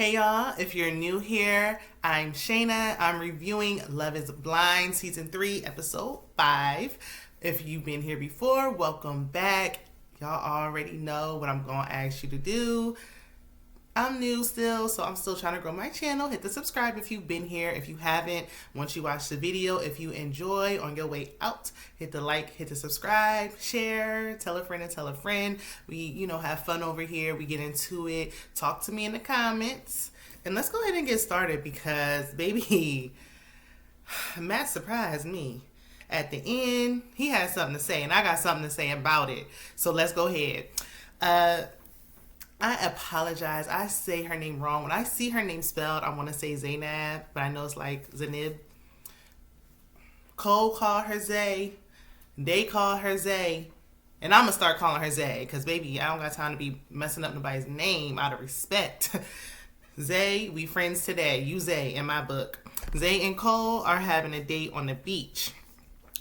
Hey y'all, if you're new here, I'm Shayna. I'm reviewing Love is Blind Season 3, Episode 5. If you've been here before, welcome back. Y'all already know what I'm going to ask you to do. I'm new still, so I'm still trying to grow my channel. Hit the subscribe if you've been here. If you haven't, once you watch the video, if you enjoy on your way out, hit the like, hit the subscribe, share, tell a friend and tell a friend. We, have fun over here. We get into it. Talk to me in the comments. And let's go ahead and get started because, baby, Matt surprised me. At the end, he had something to say, and I got something to say about it. So let's go ahead. I apologize. I say her name wrong. When I see her name spelled, I want to say Zainab, but I know it's like Zanib. Cole called her Zay. They call her Zay. And I'm going to start calling her Zay because, baby, I don't got time to be messing up nobody's name out of respect. Zay, we friends today. You Zay in my book. Zay and Cole are having a date on the beach.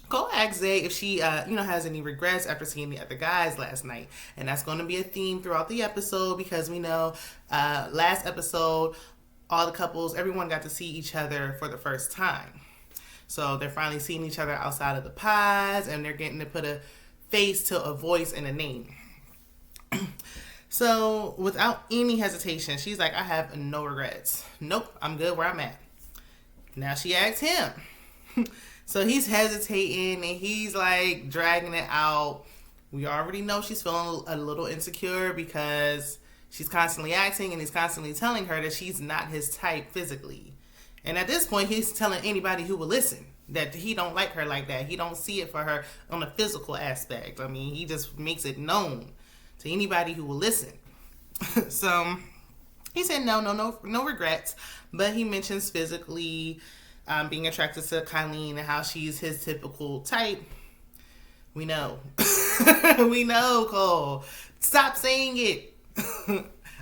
Cole asked Zay if she, has any regrets after seeing the other guys last night. And that's going to be a theme throughout the episode because we know last episode, all the couples, everyone got to see each other for the first time. So they're finally seeing each other outside of the pods and they're getting to put a face to a voice and a name. So without any hesitation, she's like, I have no regrets. Nope, I'm good where I'm at. Now she asked him. So he's hesitating and he's like dragging it out. We already know she's feeling a little insecure because she's constantly acting and he's constantly telling her that she's not his type physically. And at this point, he's telling anybody who will listen that he don't like her like that. He don't see it for her on a physical aspect. I mean, he just makes it known to anybody who will listen. So he said no regrets, but he mentions physically being attracted to Colleen and how she's his typical type. We know. We know, Cole. Stop saying it.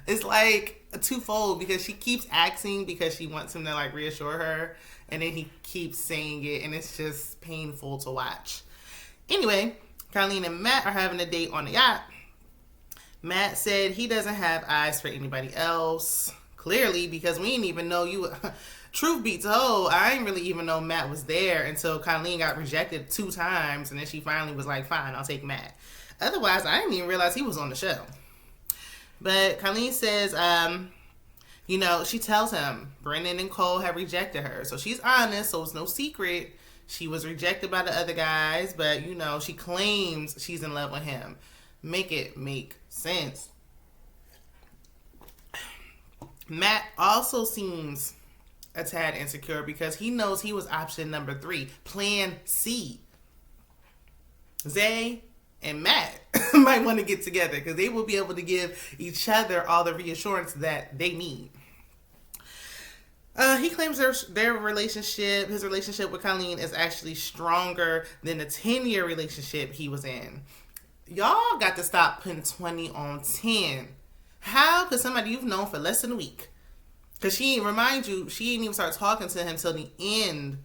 It's like a twofold because she keeps acting because she wants him to like reassure her. And then he keeps saying it and it's just painful to watch. Anyway, Colleen and Matt are having a date on the yacht. Matt said he doesn't have eyes for anybody else. Clearly, because we didn't even know you... Truth be told, I didn't really even know Matt was there until Colleen got rejected 2 times, and then she finally was like, fine, I'll take Matt. Otherwise, I didn't even realize he was on the show. But Colleen says, she tells him Brendan and Cole have rejected her. So she's honest, so it's no secret. She was rejected by the other guys, but, she claims she's in love with him. Make it make sense. Matt also seems a tad insecure because he knows he was option number 3, plan C. Zay and Matt might want to get together because they will be able to give each other all the reassurance that they need. He claims their relationship, his relationship with Colleen, is actually stronger than the 10-year relationship he was in. Y'all got to stop putting 20 on 10. How could somebody you've known for less than a week? Because she didn't even start talking to him till the end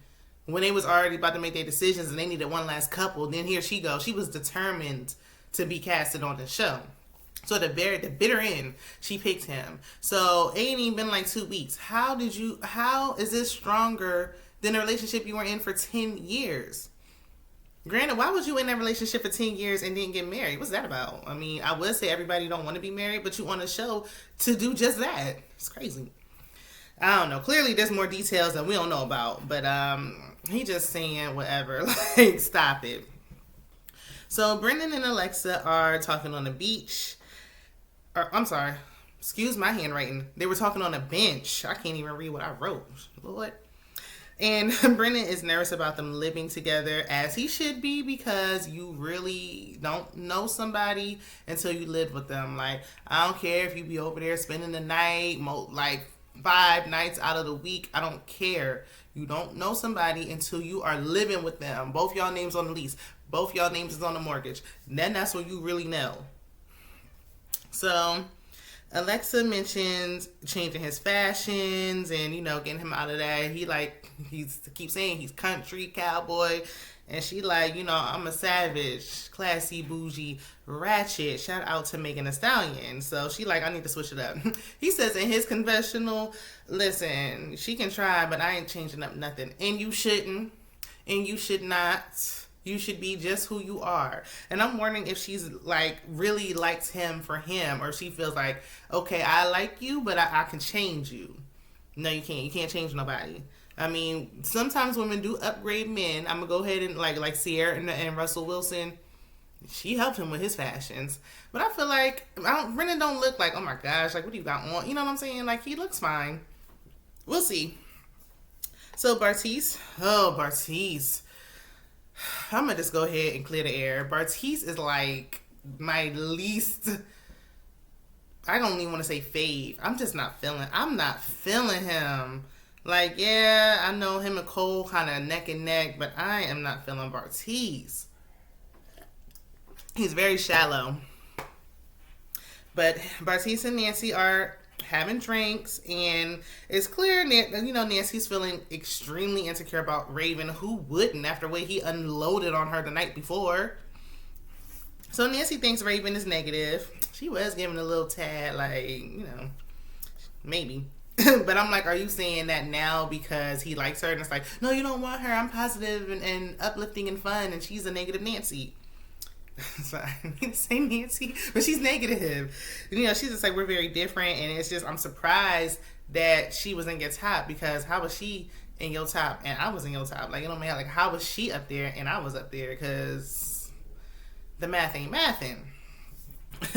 when they was already about to make their decisions and they needed one last couple. Then here she goes. She was determined to be casted on the show. So the bitter end, she picked him. So it ain't even been like 2 weeks. How is this stronger than the relationship you were in for 10 years? Granted, why was you in that relationship for 10 years and didn't get married? What's that about? I mean, I would say everybody don't want to be married, but you on a show to do just that. It's crazy. I don't know. Clearly, there's more details that we don't know about. But he just saying whatever. Like, stop it. So, Brendan and Alexa are talking on the beach. I'm sorry. Excuse my handwriting. They were talking on a bench. I can't even read what I wrote. Lord. And Brendan is nervous about them living together, as he should be, because you really don't know somebody until you live with them. Like, I don't care if you be over there spending the night, 5 nights out of the week. I don't care. You don't know somebody until you are living with them. Both y'all names on the lease. Both y'all names is on the mortgage. Then that's when you really know. So Alexa mentions changing his fashions and, getting him out of that. He keeps saying he's country cowboy And she like, I'm a savage, classy, bougie, ratchet. Shout out to Megan Thee Stallion. So she like, I need to switch it up. He says in his confessional, listen, she can try, but I ain't changing up nothing. And you shouldn't. And you should not. You should be just who you are. And I'm wondering if she's like really likes him for him, or she feels like, okay, I like you, but I can change you. No, you can't. You can't change nobody. I mean, sometimes women do upgrade men. I'm gonna go ahead and like Sierra and Russell Wilson. She helped him with his fashions, but I feel like Brennan don't look like, oh my gosh, like what do you got on? You know what I'm saying? Like he looks fine. We'll see. So Bartise, I'm gonna just go ahead and clear the air. Bartise is like my least. I don't even want to say fave. I'm not feeling him. Like, yeah, I know him and Cole kind of neck and neck, but I am not feeling Bartise. He's very shallow. But Bartise and Nancy are having drinks, and it's clear that, Nancy's feeling extremely insecure about Raven. Who wouldn't after the way he unloaded on her the night before? So Nancy thinks Raven is negative. She was giving a little tad, like, maybe. But I'm like, are you saying that now because he likes her? And it's like, no, you don't want her. I'm positive and uplifting and fun, and she's a negative Nancy. So I didn't say Nancy, but she's negative. She's just like, we're very different, and it's just, I'm surprised that she was in your top, because how was she in your top and I was in your top? Like, like, how was she up there and I was up there? Because the math ain't mathing.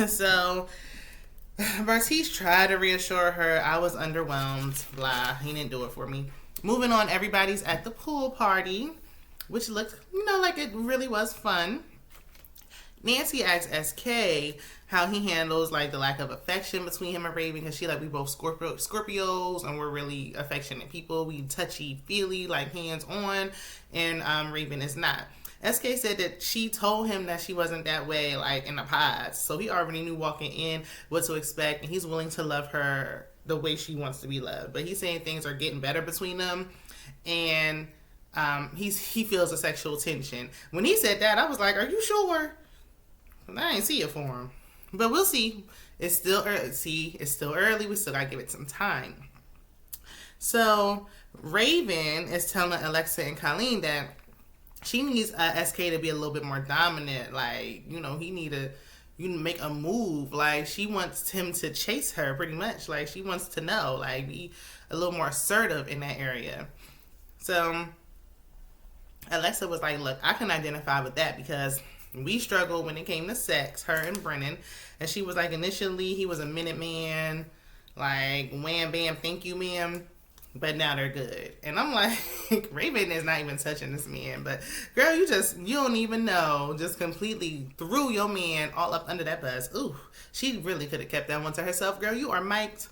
So Bartise tried to reassure her, I was underwhelmed, blah, he didn't do it for me. Moving on, everybody's at the pool party, which looked, like it really was fun. Nancy asks SK how he handles like the lack of affection between him and Raven, because she like, we both Scorpios and we're really affectionate people. We touchy feely, like hands on, and Raven is not. SK said that she told him that she wasn't that way, like in the pods. So he already knew walking in what to expect, and he's willing to love her the way she wants to be loved. But he's saying things are getting better between them, and he feels a sexual tension. When he said that, I was like, are you sure? I ain't see it for him. But we'll see. It's still early. It's still early. We still gotta give it some time. So Raven is telling Alexa and Colleen that she needs SK to be a little bit more dominant. Like, he need to make a move. Like, she wants him to chase her pretty much. Like, she wants to know. Like, be a little more assertive in that area. So Alexa was like, look, I can identify with that because we struggled when it came to sex, her and Brennan. And she was like, initially, he was a minute man. Like, wham, bam, thank you, ma'am. But now they're good. And I'm like, Raven is not even touching this man. But, girl, you don't even know. Just completely threw your man all up under that bus. Ooh, she really could have kept that one to herself. Girl, you are mic'd.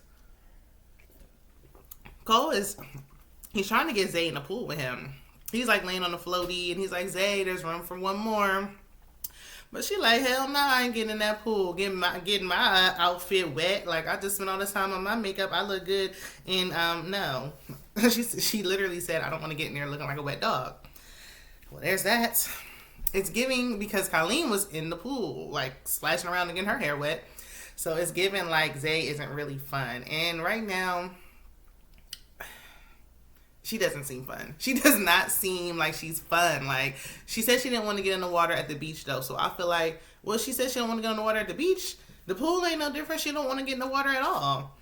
Cole he's trying to get Zay in the pool with him. He's like laying on the floaty, and he's like, Zay, there's room for one more. But she like, hell no, I ain't getting in that pool, getting my outfit wet. Like, I just spent all this time on my makeup. I look good. And no. She literally said, I don't want to get in there looking like a wet dog. Well, there's that. It's giving, because Colleen was in the pool, like splashing around and getting her hair wet. So it's giving like Zay isn't really fun. And right now, she doesn't seem fun. She does not seem like she's fun. Like, she said she didn't want to get in the water at the beach, though. So I feel like, well, she said she don't want to get in the water at the beach. The pool ain't no different. She don't want to get in the water at all.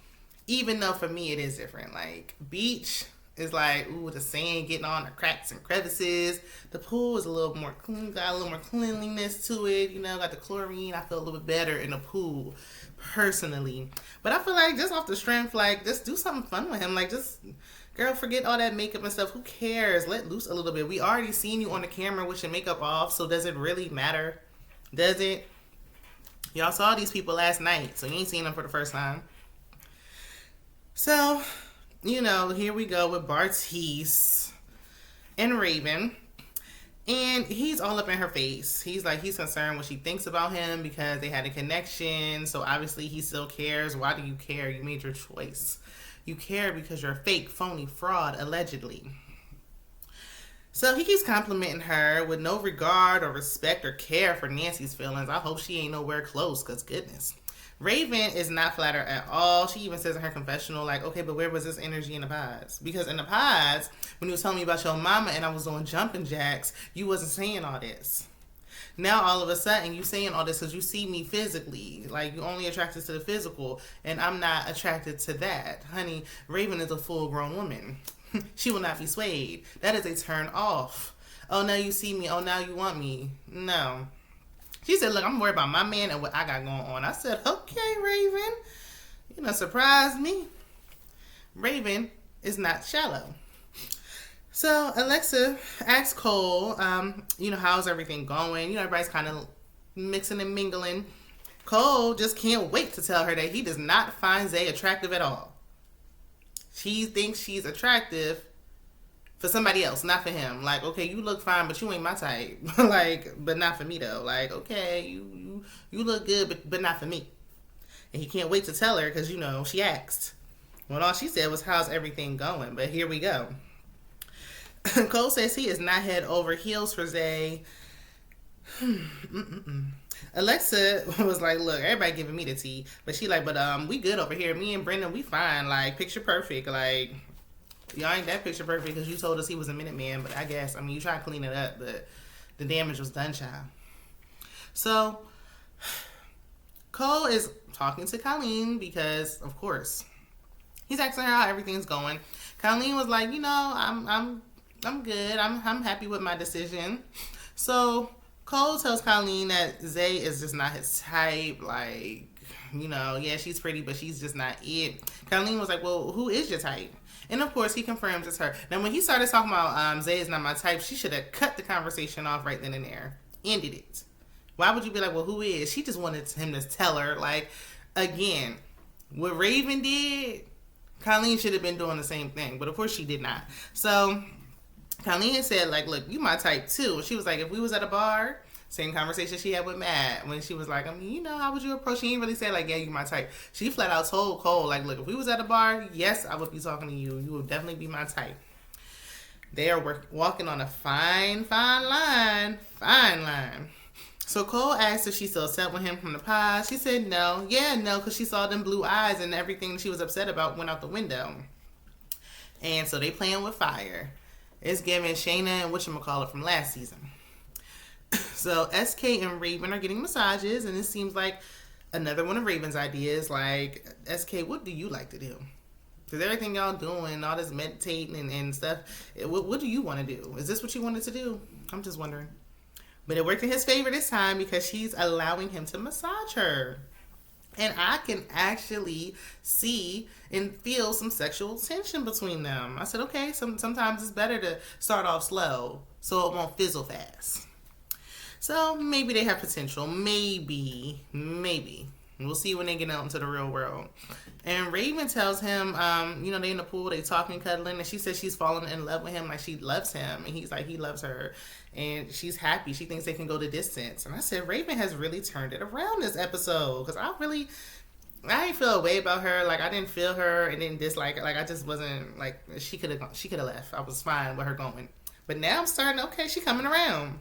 Even though for me it is different. Like, beach is like, ooh, the sand getting on the cracks and crevices. The pool is a little more clean, got a little more cleanliness to it. Got the chlorine. I feel a little bit better in the pool, personally. But I feel like just off the strength, like, just do something fun with him. Like, just... Girl, forget all that makeup and stuff. Who cares? Let loose a little bit. We already seen you on the camera with your makeup off, so does it really matter? Does it? Y'all saw these people last night, so you ain't seen them for the first time. So, here we go with Bartise and Raven. And he's all up in her face. He's concerned what she thinks about him because they had a connection. So obviously he still cares. Why do you care? You made your choice. You care because you're a fake, phony, fraud, allegedly. So he keeps complimenting her with no regard or respect or care for Nancy's feelings. I hope she ain't nowhere close, because goodness. Raven is not flattered at all. She even says in her confessional, like, okay, but where was this energy in the pods? Because in the pods, when you was telling me about your mama and I was doing jumping jacks, you wasn't saying all this. Now all of a sudden you saying all this because you see me physically. Like, you only attracted to the physical, and I'm not attracted to that. Honey, Raven is a full grown woman. She will not be swayed. That is a turn off. Oh, now you see me. Oh, now you want me. No. She said, look, I'm worried about my man and what I got going on. I said, okay, Raven. You know, surprise me. Raven is not shallow. So Alexa asks Cole, how's everything going? You know, everybody's kind of mixing and mingling. Cole just can't wait to tell her that he does not find Zay attractive at all. She thinks she's attractive for somebody else, not for him. Like, okay, you look fine, but you ain't my type. Like, but not for me though. Like, okay, you look good, but not for me. And he can't wait to tell her because, she asked. Well, all she said was, how's everything going? But here we go. Cole says he is not head over heels for Zay. Alexa was like, look, everybody giving me the tea. But she like, but we good over here. Me and Brendan, we fine. Like, picture perfect. Like, y'all ain't that picture perfect because you told us he was a Minuteman. But I guess, you try to clean it up. But the damage was done, child. So, Cole is talking to Colleen because, of course, he's asking her how everything's going. Colleen was like, I'm good. I'm happy with my decision. So Cole tells Colleen that Zay is just not his type. Like, yeah, she's pretty, but she's just not it. Colleen was like, well, who is your type? And of course, he confirms it's her. Now, when he started talking about Zay is not my type, she should have cut the conversation off right then and there. Ended it. Why would you be like, well, who is? She just wanted him to tell her. Like, again, what Raven did, Colleen should have been doing the same thing. But of course, she did not. So Colleen said, like, look, you my type too. She was like, if we was at a bar, same conversation she had with Matt when she was like, how would you approach? She didn't really say, like, yeah, you my type. She flat out told Cole, like, look, if we was at a bar, yes, I would be talking to you. You would definitely be my type. They are walking on a fine line. So Cole asked if she still upset with him from the past. She said no. Yeah, no, because she saw them blue eyes and everything she was upset about went out the window. And so they playing with fire. It's giving Shayna and whatchamacallit from last season. So SK and Raven are getting massages, and it seems like another one of Raven's ideas. Like, SK, what do you like to do? Because everything y'all doing, all this meditating and stuff, what do you want to do? Is this what you wanted to do? I'm just wondering. But it worked in his favor this time because she's allowing him to massage her. And I can actually see and feel some sexual tension between them. I said, okay, sometimes it's better to start off slow so it won't fizzle fast. So maybe they have potential. Maybe. We'll see when they get out into the real world. And Raven tells him, they in the pool, they talking, cuddling, and she says she's falling in love with him, like she loves him. And he's like, he loves her. And she's happy. She thinks they can go the distance. And I said, Raven has really turned it around this episode. Because I didn't feel a way about her. Like, I didn't feel her and didn't dislike her. Like, I just wasn't, like, she could have left. I was fine with her going. But now I'm starting, okay, she coming around.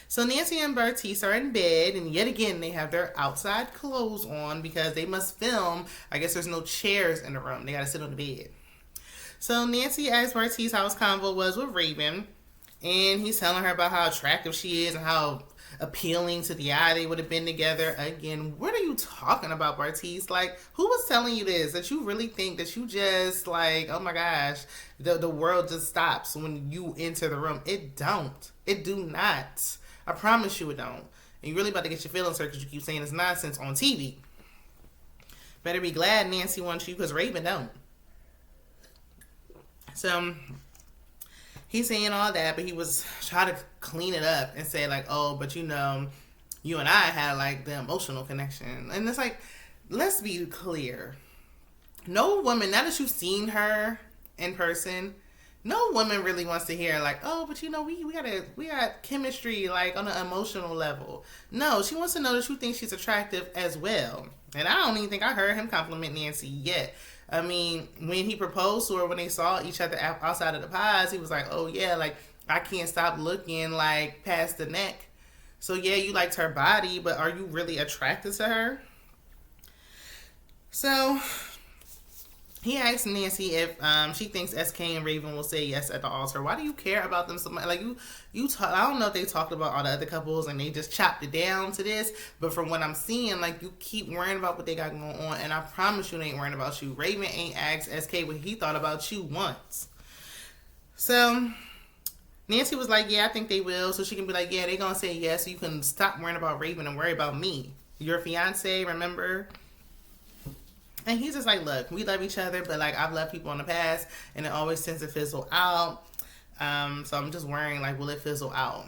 So Nancy and Bartice are in bed, and yet again they have their outside clothes on because they must film. I guess there's no chairs in the room. They got to sit on the bed. So Nancy asked Bartice how his convo was with Raven, and he's telling her about how attractive she is and how appealing to the eye they would have been together. Again, what are you talking about, Bartice? Like, who was telling you this? That you really think that you just, like, oh my gosh, the world just stops when you enter the room. It don't. It do not. I promise you it don't. And you really about to get your feelings hurt because you keep saying it's nonsense on TV. Better be glad Nancy wants you because Raven don't. So he's saying all that, but he was trying to clean it up and say, like, oh, but you and I had, like, the emotional connection. And it's like, let's be clear. No woman, now that you've seen her in person, no woman really wants to hear, like, oh, but we got chemistry, like, on an emotional level. No, she wants to know that you think she's attractive as well. And I don't even think I heard him compliment Nancy yet. I mean, when he proposed to her, when they saw each other outside of the pods, he was like, oh yeah, like, I can't stop looking like past the neck. So yeah, you liked her body, but are you really attracted to her? So he asked Nancy if she thinks SK and Raven will say yes at the altar. Why do you care about them so much? Like you talk. I don't know if they talked about all the other couples and they just chopped it down to this. But from what I'm seeing, like you keep worrying about what they got going on, and I promise you, they ain't worrying about you. Raven ain't asked SK what he thought about you once. So Nancy was like, yeah, I think they will. So she can be like, yeah, they gonna say yes. So you can stop worrying about Raven and worry about me, your fiance. Remember? And he's just like, look, we love each other, but like I've loved people in the past, and it always tends to fizzle out. So I'm just worrying, like, will it fizzle out?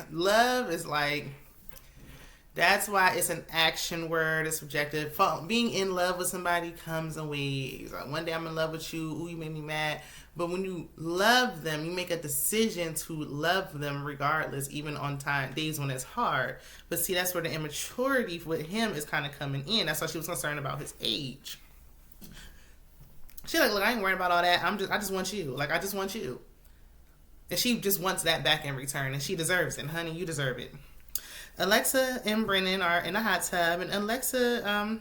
Love is like, that's why it's an action word. It's subjective. Being in love with somebody comes in waves. Like one day I'm in love with you. Ooh, you made me mad. But when you love them, you make a decision to love them regardless, even on days when it's hard. But see, that's where the immaturity with him is kind of coming in. That's why she was concerned about his age. She's like, look, I ain't worried about all that. I just want you. Like, I just want you. And she just wants that back in return, and she deserves it. Honey, you deserve it. Alexa and Brennan are in a hot tub, and Alexa,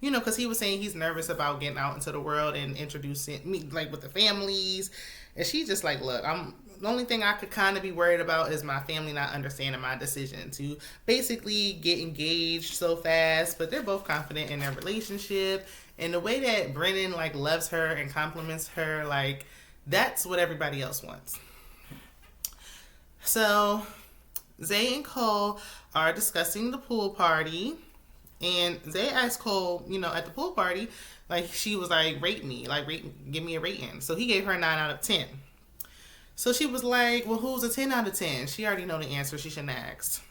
because he was saying he's nervous about getting out into the world and introducing me, like, with the families. And she's just like, look, the only thing I could kind of be worried about is my family not understanding my decision to basically get engaged so fast. But they're both confident in their relationship. And the way that Brennan, like, loves her and compliments her, like, that's what everybody else wants. So Zay and Cole are discussing the pool party. And Zay asked Cole, at the pool party, like, she was like, rate me, give me a rating. So he gave her a 9 out of 10. So she was like, well, who's a 10 out of 10? She already know the answer. She shouldn't have asked.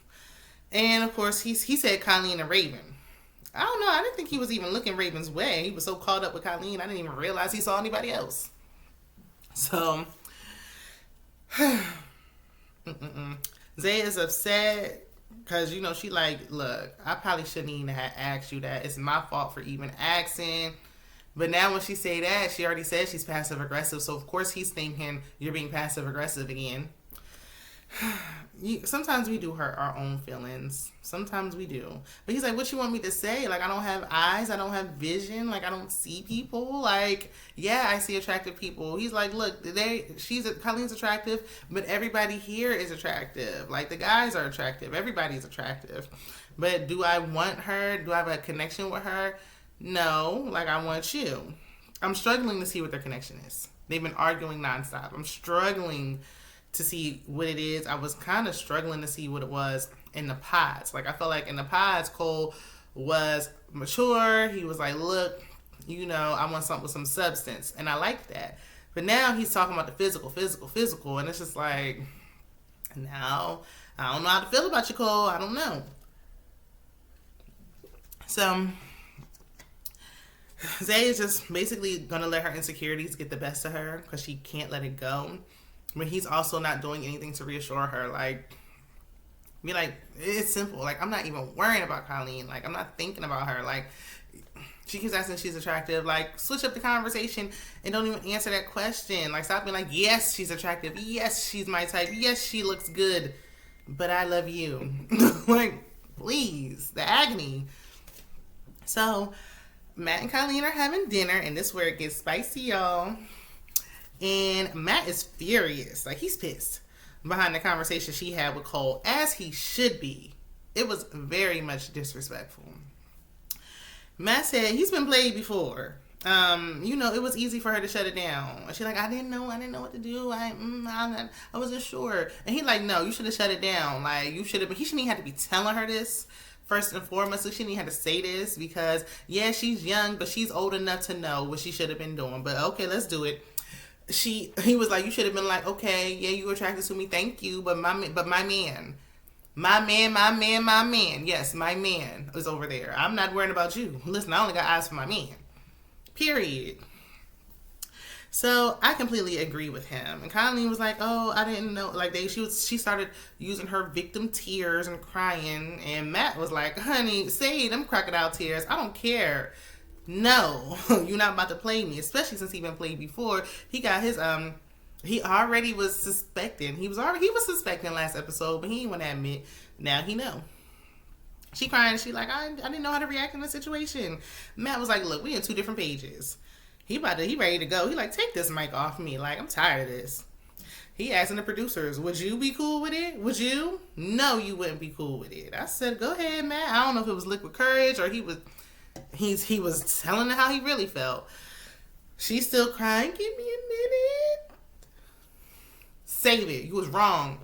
And, of course, he said Colleen and Raven. I don't know. I didn't think he was even looking Raven's way. He was so caught up with Colleen, I didn't even realize he saw anybody else. So, Zay is upset because, she like, look, I probably shouldn't even have asked you that. It's my fault for even asking. But now when she say that, she already said she's passive aggressive. So, of course, he's thinking you're being passive aggressive again. Sometimes we do hurt our own feelings. Sometimes we do. But he's like, what you want me to say? Like, I don't have eyes. I don't have vision. Like, I don't see people. Like, yeah, I see attractive people. He's like, look, Colleen's attractive, but everybody here is attractive. Like, the guys are attractive. Everybody's attractive. But do I want her? Do I have a connection with her? No. Like, I want you. I'm struggling to see what their connection is. They've been arguing nonstop. I'm struggling to see what it is. I was kind of struggling to see what it was in the pods. Like, I felt like in the pods, Cole was mature. He was like, look, I want something with some substance. And I like that. But now he's talking about the physical. And it's just like, now, I don't know how to feel about you, Cole. I don't know. So, Zay is just basically going to let her insecurities get the best of her because she can't let it go. But he's also not doing anything to reassure her. Like, be like, it's simple. Like, I'm not even worrying about Colleen. Like, I'm not thinking about her. Like, she keeps asking if she's attractive. Like, switch up the conversation and don't even answer that question. Like, stop being like, yes, she's attractive. Yes, she's my type. Yes, she looks good. But I love you. Like, please. The agony. So, Matt and Colleen are having dinner, and this is where it gets spicy, y'all. And Matt is furious. Like, he's pissed behind the conversation she had with Cole, as he should be. It was very much disrespectful. Matt said he's been played before. It was easy for her to shut it down. She's like, I didn't know what to do. I wasn't sure. And he like, no, you should have shut it down. Like, he shouldn't even have to be telling her this. First and foremost, so she didn't have to say this because, yeah, she's young, but she's old enough to know what she should have been doing. But okay, let's do it. He was like, you should have been like, okay, yeah, you were attracted to me, thank you, but my man, yes, my man is over there. I'm not worrying about you. Listen, I only got eyes for my man. Period. So I completely agree with him. And Colleen was like, oh, I didn't know. Like, she started using her victim tears and crying. And Matt was like, honey, say them crocodile tears. I don't care. No, you're not about to play me, especially since he been played before. He got his He already was suspecting. He was suspecting last episode, but he didn't want to admit. Now he know. She crying. She like, I didn't know how to react in the situation. Matt was like, look, we in 2 different pages. He ready to go. He like, take this mic off me. Like, I'm tired of this. He asking the producers, would you be cool with it? Would you? No, you wouldn't be cool with it. I said, go ahead, Matt. I don't know if it was liquid courage or he was telling her how he really felt. She's still crying. Give me a minute. Save it. You was wrong.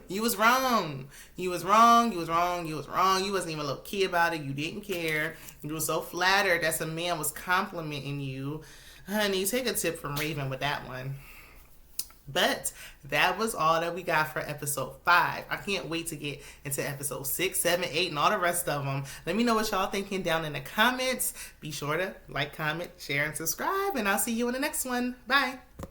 You was wrong. You was wrong. You was wrong. You was wrong. You wasn't even a little key about it. You didn't care. You were so flattered that some man was complimenting you. Honey, take a tip from Raven with that one. But that was all that we got for episode 5. I can't wait to get into episode 6, 7, 8, and all the rest of them. Let me know what y'all thinking down in the comments. Be sure to like, comment, share, and subscribe. And I'll see you in the next one. Bye.